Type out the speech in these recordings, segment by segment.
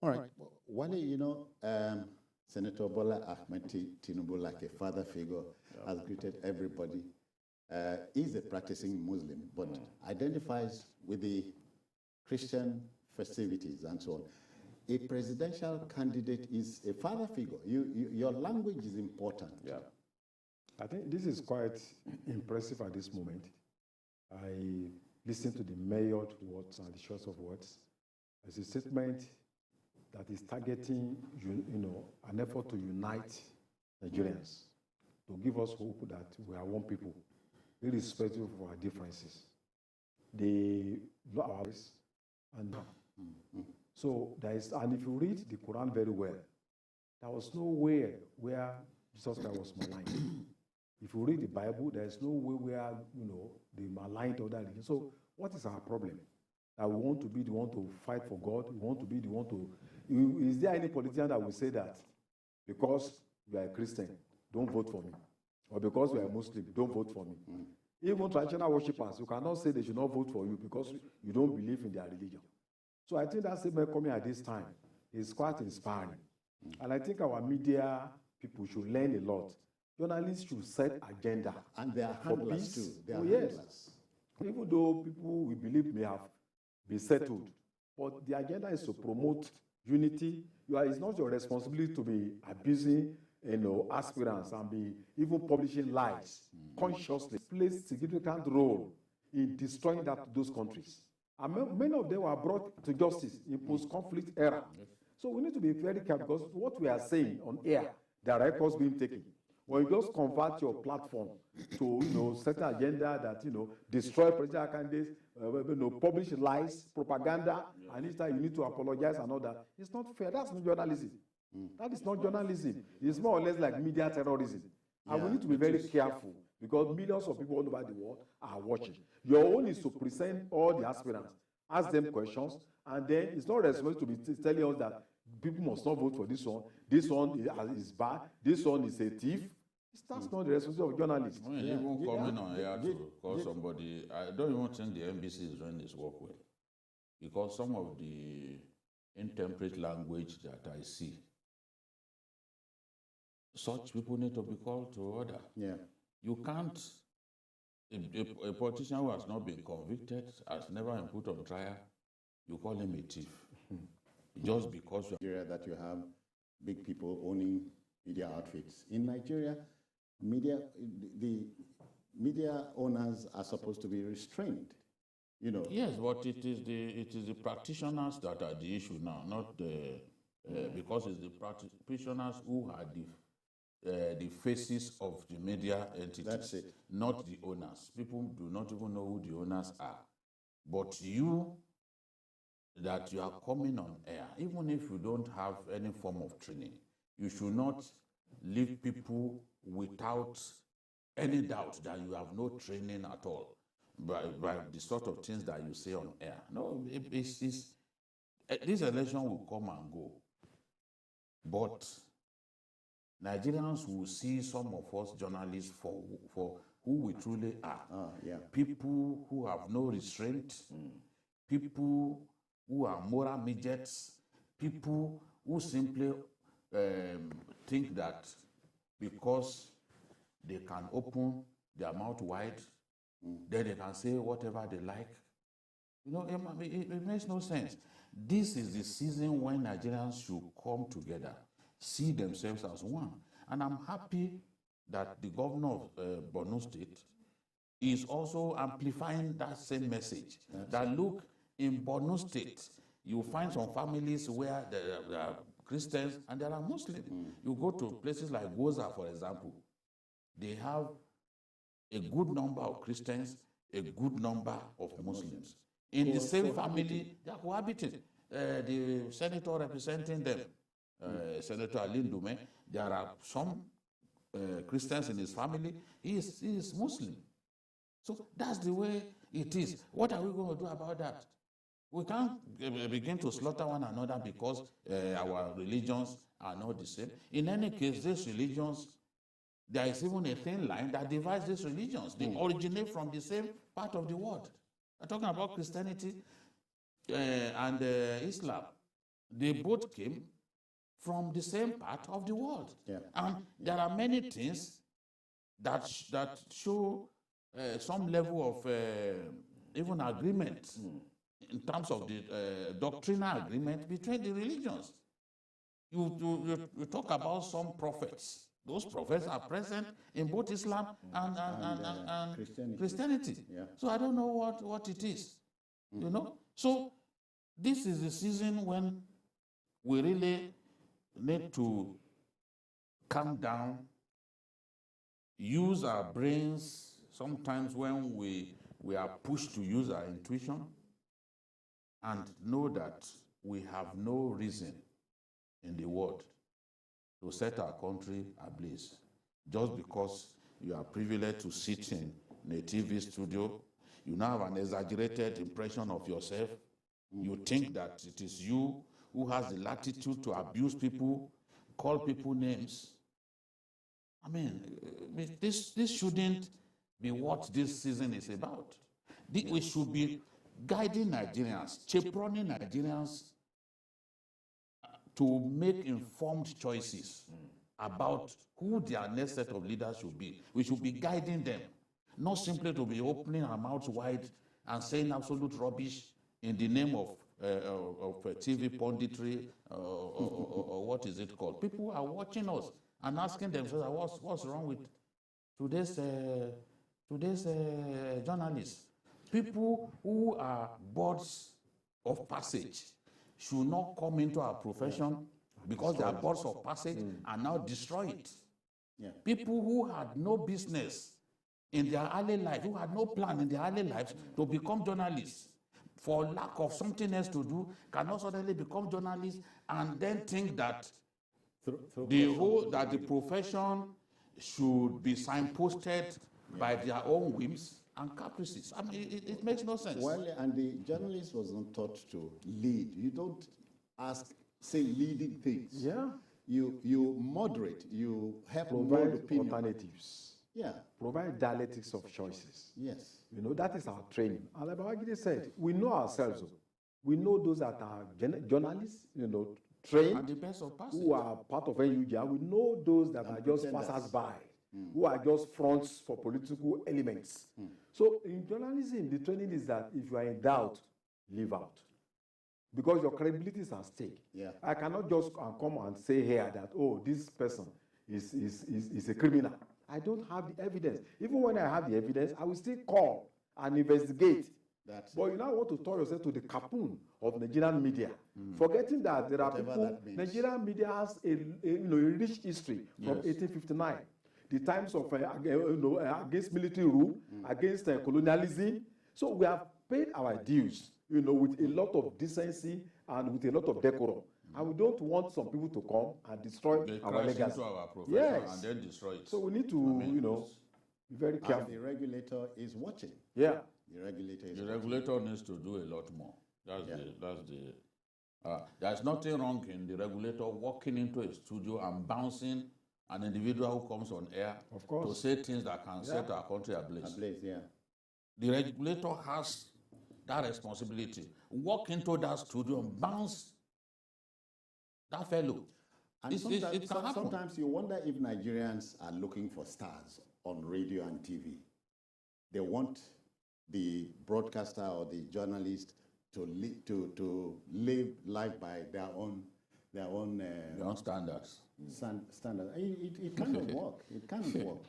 All right. Wale, Senator Bola Ahmed Tinubu, like a father figure, has greeted everybody. He's a practicing Muslim, but identifies with the Christian festivities and so on. A presidential candidate is a father figure. Your language is important. Yeah. I think this is quite impressive at this moment. I listened to the mayored words and the choice of words. It's a statement that is targeting, an effort to unite Nigerians, to give us hope that we are one people, irrespective of our differences. They love ours, and so there is. And if you read the Quran very well, there was nowhere where Jesus Christ was maligned. If you read the Bible, there is no way where they maligned other religions. So what is our problem? That we want to be the one to fight for God. We want to be the one to. Is there any politician that will say that because you are a Christian, don't vote for me, or because you are a Muslim, don't vote for me? Even traditional worshippers, you cannot say they should not vote for you because you don't believe in their religion. So I think that statement coming at this time is quite inspiring, and I think our media people should learn a lot. Journalists should set agenda, and they are handlers too. They are handlers. Even though people we believe may have been settled, but the agenda is to promote unity. It's not your responsibility to be abusing, aspirants and be even publishing lies consciously. Plays significant role in destroying those countries. And many of them were brought to justice in post-conflict era. So we need to be very careful because what we are saying on air, there are records being taken. When you just convert your platform to certain agenda that destroy presidential candidates, publish lies, propaganda, and instead you need to apologize and all that. It's not fair. That's not journalism. That is not journalism. It's more or less like media terrorism. And we need to be very careful because millions of people all over the world are watching. Your own is to present all the aspirants, ask them questions, and then it's not responsible to be telling us that people must not vote for this one is bad, this one is a thief. That's not the responsibility of journalists. Even coming on here to call somebody, I don't even think the NBC is doing this work well. Because some of the intemperate language that I see, such people need to be called to order. Yeah. You can't, a politician who has not been convicted, has never been put on trial, you call him a thief. Just because that you have big people owning media outfits. In Nigeria, the media owners are supposed to be restrained. Yes, but it is the practitioners that are the issue now, not the because it's the practitioners who are the faces of the media entities. That's it. Not the owners. People do not even know who the owners are. But you are coming on air, even if you don't have any form of training, you should not leave people without any doubt that you have no training at all by the sort of things that you say on air. No, this election will come and go. But Nigerians will see some of us journalists for who we truly are. People who have no restraint, people who are moral midgets, people who simply think that because they can open their mouth wide, then they can say whatever they like. It makes no sense. This is the season when Nigerians should come together, see themselves as one. And I'm happy that the governor of Borno State is also amplifying that same message. That look, in Borno State, you find some families where there are Christians and there are Muslims. You go to places like Goza, for example, they have a good number of Christians, a good number of Muslims. In the same family, they are cohabiting. The senator representing them, Senator Alindume, there are some Christians in his family. He is Muslim. So that's the way it is. What are we going to do about that? We can't begin to slaughter one another because our religions are not the same. In any case, these religions, there is even a thin line that divides these religions. They originate from the same part of the world. We're talking about Christianity and Islam. they both came from the same part of the world. Yeah. And there are many things that show some level of even agreement in terms of the doctrinal agreement between the religions. You talk about some prophets. Those prophets are present in both Islam and Christianity. Yeah. So I don't know what it is, you know. So this is the season when we really need to calm down, use our brains sometimes when we are pushed to use our intuition, and know that we have no reason in the world to set our country ablaze just because you are privileged to sit in a TV studio. You now have an exaggerated impression of yourself. You think that it is you who has the latitude to abuse people, call people names. I mean, this shouldn't be what this season is about. We should be guiding Nigerians, chaperoning Nigerians to make informed choices about who their next set of leaders should be. We should be guiding them, not simply to be opening our mouths wide and saying absolute rubbish in the name of TV punditry or what is it called. People are watching us and asking themselves, what's wrong with today's journalists? People who are birds of passage should not come into our profession because they are birds of passage and now destroy it. Yeah. People who had no business in their early life, who had no plan in their early lives to become journalists, for lack of something else to do, cannot suddenly become journalists and then think that the profession should be signposted by their own whims and caprices. I mean, it makes no sense. Well, and the journalist was not taught to lead. You don't say leading things. Yeah. You moderate. You help Provide opinion. alternatives. Yeah. Provide dialectics of choices. Yes. You know, that is our training. And like Babagana said, we know ourselves. We know those that are journalists, you know, trained, And the best of passage. who are part of NUJ. We know those that are just passers-by, who are just fronts for political elements. So in journalism, the training is that if you are in doubt, leave out. Because your credibility is at stake. Yeah. I cannot just come and say here that, oh, this person is a criminal. I don't have the evidence. Even when I have the evidence, I will still call and investigate. But you now want to turn yourself to the capone of Nigerian media, forgetting that there are people. Nigerian media has a rich history from 1859, the times of against military rule, against colonialism. So we have paid our dues, with a lot of decency and with a lot of decorum. And we don't want some people to come and destroy our legacy. Into our profession and then destroy it. So we need to, be very careful. And the regulator is watching. Yeah. The regulator is The regulator needs to do a lot more. There's nothing wrong in the regulator walking into a studio and bouncing an individual who comes on air to say things that can set our country ablaze. The regulator has that responsibility. Walk into that studio and bounce that fellow. And sometimes you wonder if Nigerians are looking for stars on radio and TV. They want the broadcaster or the journalist to live life by their own standards. Standards. It cannot work. It cannot work.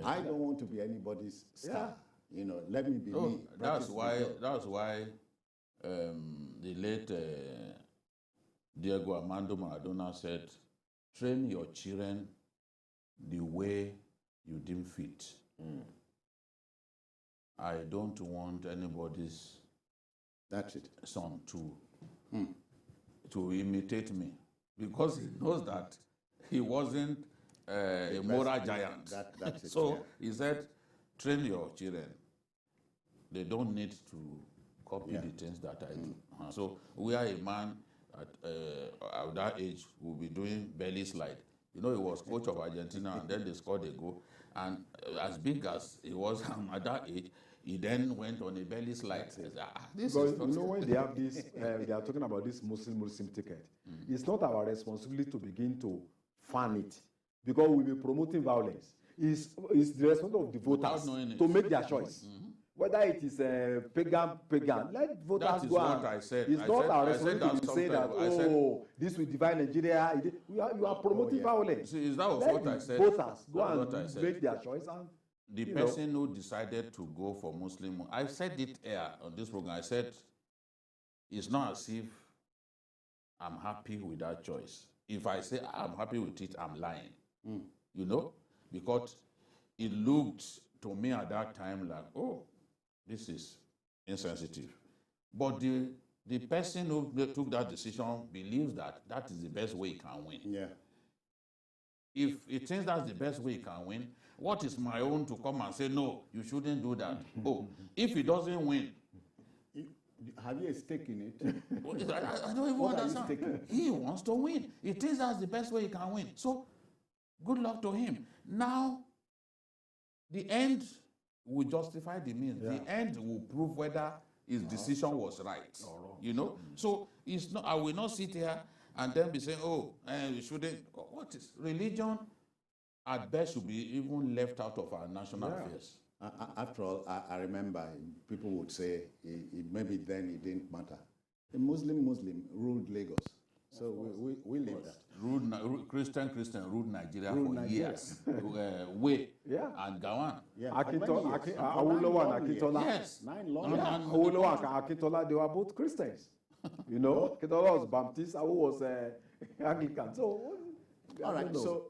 I don't want to be anybody's star. Let me be me. That's why the late Diego Armando Maradona said, "Train your children the way you deem fit." I don't want anybody's son to imitate me, because he knows that he wasn't a moral giant. So he said, train your children. They don't need to copy the things that I do. So we are a man at that age who will be doing belly slide. He was coach of Argentina, and then they scored a goal. And as big as he was at that age, He then went on a belly slide. This because is you know when they have this, they are talking about this Muslim ticket. It's not our responsibility to begin to fan it, because we'll be promoting violence. It's the responsibility of the voters to make their choice. Whether it is pagan, let voters go and. I said. It's not our responsibility to say that, this will divide Nigeria. You are promoting violence. See, that was let what I said. Voters go and make their choice. And the person who decided to go for Muslim, I said it here on this program. I said, it's not as if I'm happy with that choice. If I say I'm happy with it, I'm lying. You know, because it looked to me at that time like, oh, this is insensitive. But the person who took that decision believes that that is the best way he can win. Yeah. If he thinks that's the best way he can win, what is my own to come and say, no, you shouldn't do that? Oh, if he doesn't win. Have you a stake in it? I don't even understand. He wants to win. He thinks that's the best way he can win. So, good luck to him. Now, the end will justify the means. Yeah. The end will prove whether his decision was right. You know? So, it's not, I will not sit here and then be saying, oh, we shouldn't. What is religion? At best should be even left out of our national affairs. After all, I remember people would say maybe then it didn't matter. A Muslim ruled Lagos. So we live that. Christian ruled Nigeria for years. Way and Gawan. Yeah, Awolowo and Akintola. Yes. Awolowo and Akintola, they were both Christians. You know, Akintola was Baptist, Awo was Anglican. So, all right. So